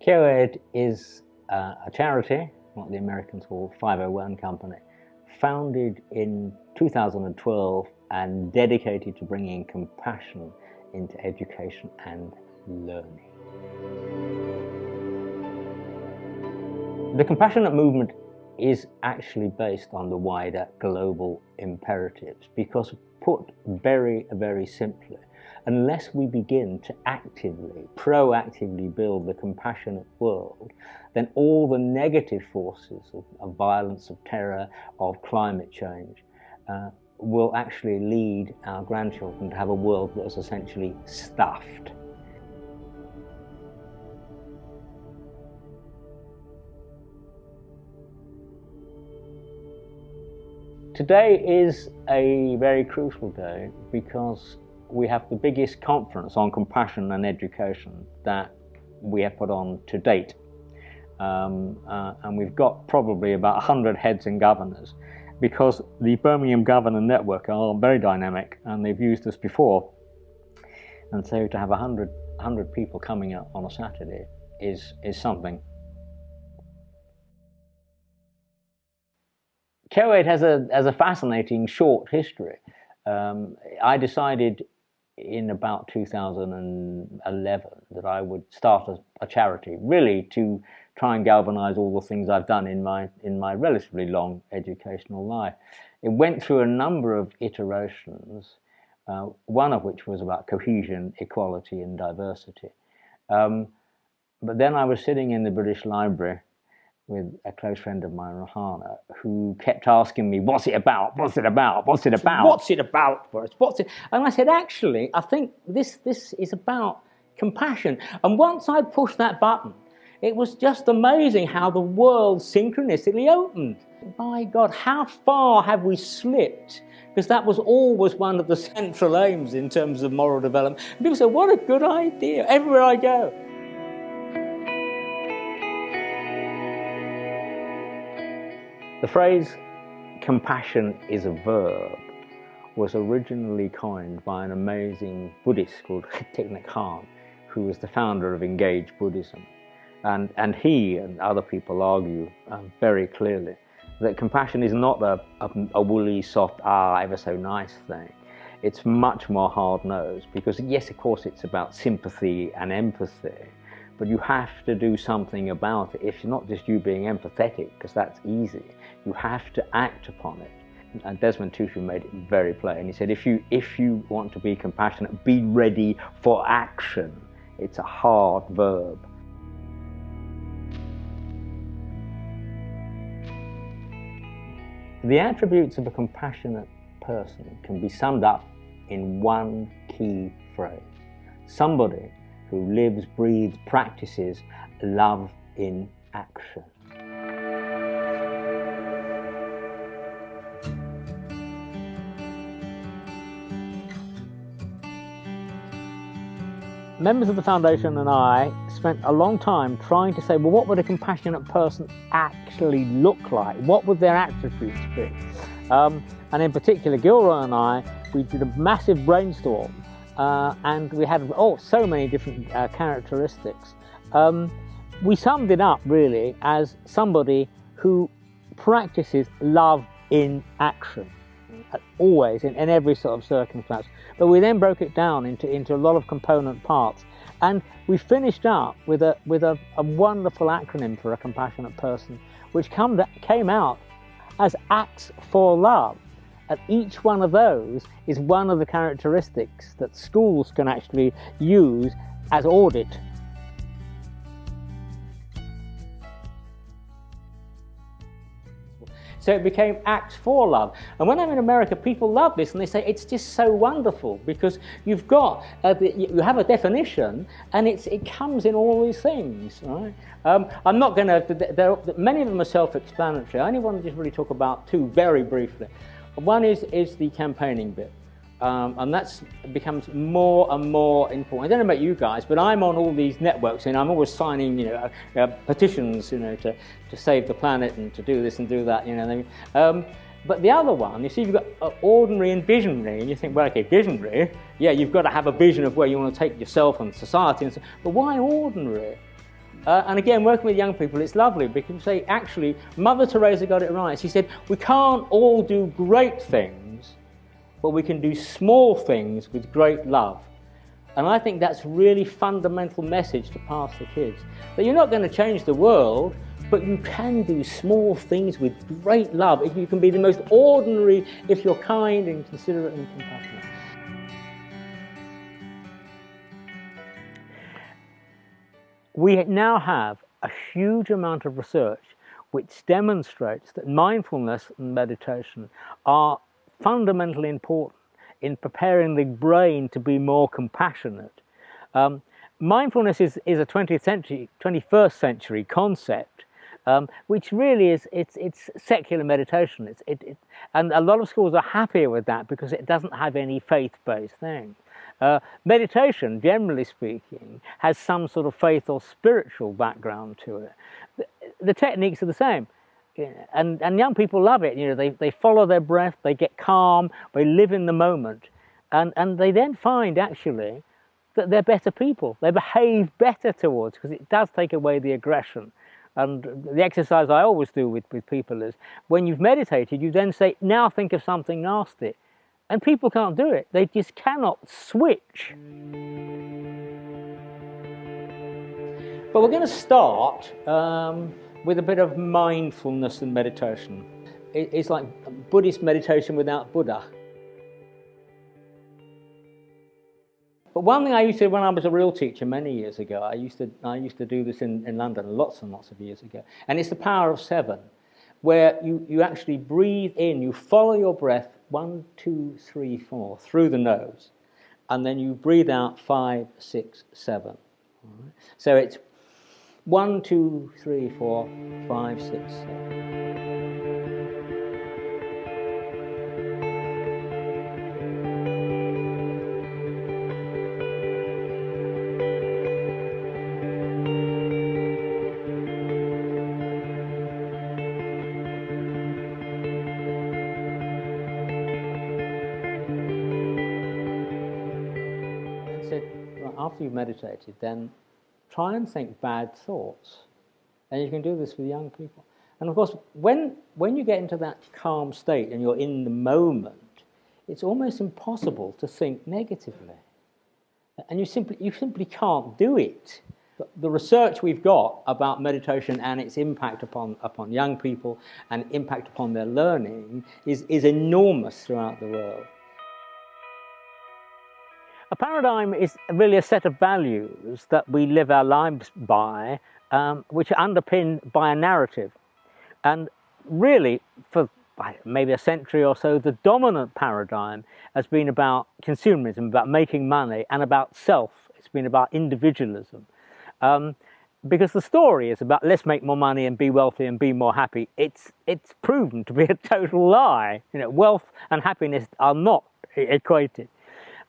CoED is a charity, what the Americans call 501 company, founded in 2012 and dedicated to bringing compassion into education and learning. The compassionate movement is actually based on the wider global imperatives because, put very, very simply, unless we begin to proactively build the compassionate world, then all the negative forces of violence, of terror, of climate change will actually lead our grandchildren to have a world that is essentially stuffed. Today is a very crucial day because we have the biggest conference on compassion and education that we have put on to date. And we've got probably about 100 heads and governors because the Birmingham Governor Network are very dynamic and they've used this before. And so to have 100 people coming out on a Saturday is something. CoED has a fascinating short history. I decided in about 2011 that I would start a charity, really to try and galvanize all the things I've done in my relatively long educational life. It went through a number of iterations, one of which was about cohesion, equality and diversity. But then I was sitting in the British Library with a close friend of mine, Rahana, who kept asking me, what's it about? What's it about? What's it about? What's it about, Boris? What's it? And I said, actually, I think this is about compassion. And once I pushed that button, it was just amazing how the world synchronistically opened. My God, how far have we slipped? Because that was always one of the central aims in terms of moral development. And people say, what a good idea, everywhere I go. The phrase, compassion is a verb, was originally coined by an amazing Buddhist called Thich Nhat Hanh, who was the founder of Engaged Buddhism. And he and other people argue very clearly that compassion is not a woolly, soft, ever so nice thing. It's much more hard-nosed because, yes, of course, it's about sympathy and empathy, but you have to do something about it. If not just you being empathetic, because that's easy, you have to act upon it. And Desmond Tutu made it very plain. He said, if you want to be compassionate, be ready for action. It's a hard verb. The attributes of a compassionate person can be summed up in one key phrase. Somebody who lives, breathes, practices love in action. Members of the foundation and I spent a long time trying to say, well, what would a compassionate person actually look like? What would their attributes be? And in particular, Gilroy and I, we did a massive brainstorm and we had so many different characteristics. We summed it up really as somebody who practices love in action, always, in every sort of circumstance. But we then broke it down into a lot of component parts, and we finished up with a wonderful acronym for a compassionate person, which came out as Acts for Love. And each one of those is one of the characteristics that schools can actually use as audit. So it became Acts for Love. And when I'm in America, people love this and they say it's just so wonderful because you've got, you have a definition and it comes in all these things. Right? I'm not going to, many of them are self-explanatory. I only want to just really talk about two very briefly. One is the campaigning bit. And that becomes more and more important. I don't know about you guys, but I'm on all these networks and I'm always signing, petitions, to save the planet and to do this and do that, But the other one, you see, you've got ordinary and visionary, and you think, well, okay, visionary, yeah, you've got to have a vision of where you want to take yourself and society, but why ordinary? And again, working with young people, it's lovely because you say, actually, Mother Teresa got it right. She said, we can't all do great things, but we can do small things with great love. And I think that's a really fundamental message to pass to kids. That you're not going to change the world, but you can do small things with great love. You can be the most ordinary if you're kind and considerate and compassionate. We now have a huge amount of research which demonstrates that mindfulness and meditation are fundamentally important in preparing the brain to be more compassionate. Mindfulness is a 21st century concept, which really is it's secular meditation. And a lot of schools are happier with that because it doesn't have any faith-based thing. Meditation, generally speaking, has some sort of faith or spiritual background to it. The techniques are the same. And young people love it. You know, they follow their breath, they get calm, they live in the moment, and they then find actually that they're better people. They behave better towards, because it does take away the aggression. And the exercise I always do with people is, when you've meditated, you then say, now think of something nasty. And people can't do it. They just cannot switch. But we're going to start with a bit of mindfulness and meditation. It's like Buddhist meditation without Buddha. But one thing I used to, when I was a real teacher many years ago, I used to do this in London lots and lots of years ago. And it's the power of 7, where you actually breathe in, you follow your breath 1, 2, 3, 4 through the nose, and then you breathe out 5, 6, 7. All right? So it's 1, 2, 3, 4, 5, 6, 7. After you've meditated, then try and think bad thoughts. And you can do this with young people. And of course, when you get into that calm state and you're in the moment, it's almost impossible to think negatively. And you simply can't do it. The research we've got about meditation and its impact upon young people and impact upon their learning is enormous throughout the world. A paradigm is really a set of values that we live our lives by, which are underpinned by a narrative. And really, for maybe a century or so, the dominant paradigm has been about consumerism, about making money, and about self. It's been about individualism. Because the story is about let's make more money and be wealthy and be more happy. It's proven to be a total lie. You know, wealth and happiness are not equated.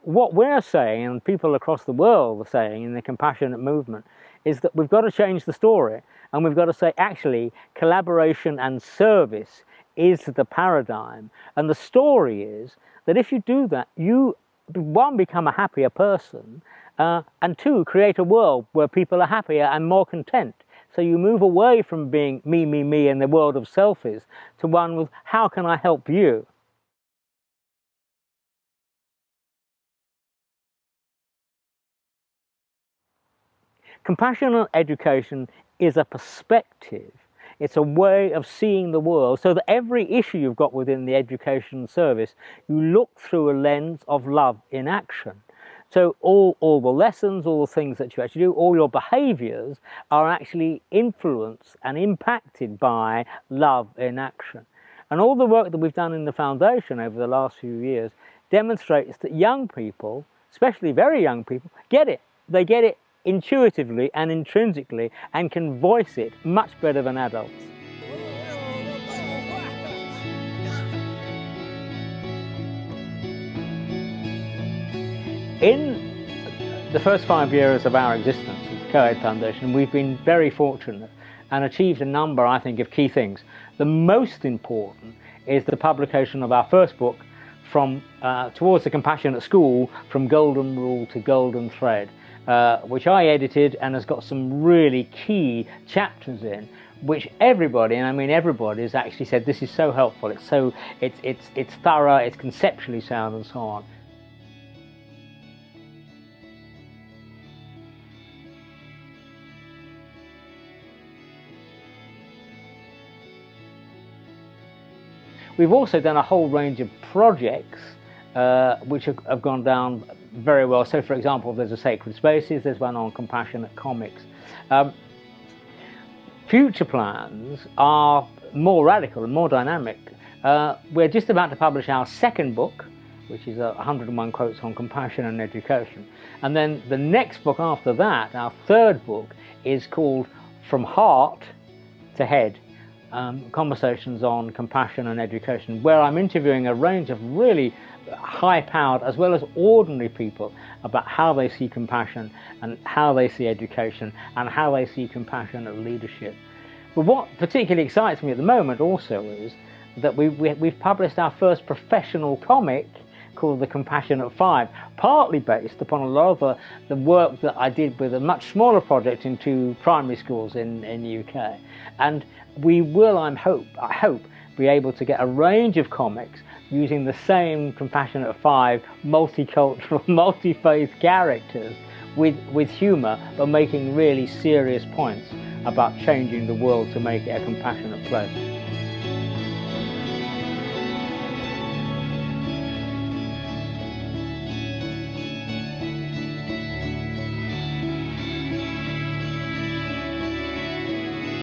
What we're saying, and people across the world are saying in the compassionate movement, is that we've got to change the story, and we've got to say, actually, collaboration and service is the paradigm. And the story is that if you do that, you, 1, become a happier person, and 2, create a world where people are happier and more content. So you move away from being me, me, me, and the world of selfies, to one with, how can I help you? Compassionate education is a perspective. It's a way of seeing the world, so that every issue you've got within the education service, you look through a lens of love in action. So all the lessons, all the things that you actually do, all your behaviours are actually influenced and impacted by love in action. And all the work that we've done in the foundation over the last few years demonstrates that young people, especially very young people, get it. They get it intuitively and intrinsically, and can voice it much better than adults. In the first 5 years of our existence at the CoED Foundation, we've been very fortunate and achieved a number, I think, of key things. The most important is the publication of our first book, from Towards the Compassionate School, From Golden Rule to Golden Thread. which I edited and has got some really key chapters in, which everybody, and I mean everybody, has actually said this is so helpful. It's thorough, it's conceptually sound, and so on. We've also done a whole range of projects which have gone down very well. So, for example, there's a Sacred Spaces, there's one on compassionate comics. Future plans are more radical and more dynamic. We're just about to publish our second book, which is 101 quotes on compassion and education. And then the next book after that, our third book, is called From Heart to Head. Conversations on compassion and education, where I'm interviewing a range of really high-powered as well as ordinary people about how they see compassion and how they see education and how they see compassionate leadership. But what particularly excites me at the moment also is that we've published our first professional comic called The Compassionate Five, partly based upon a lot of the work that I did with a much smaller project in 2 primary schools in the UK. And we will, I hope, be able to get a range of comics using the same Compassionate Five multicultural, multi-faith characters with humour, but making really serious points about changing the world to make it a compassionate place.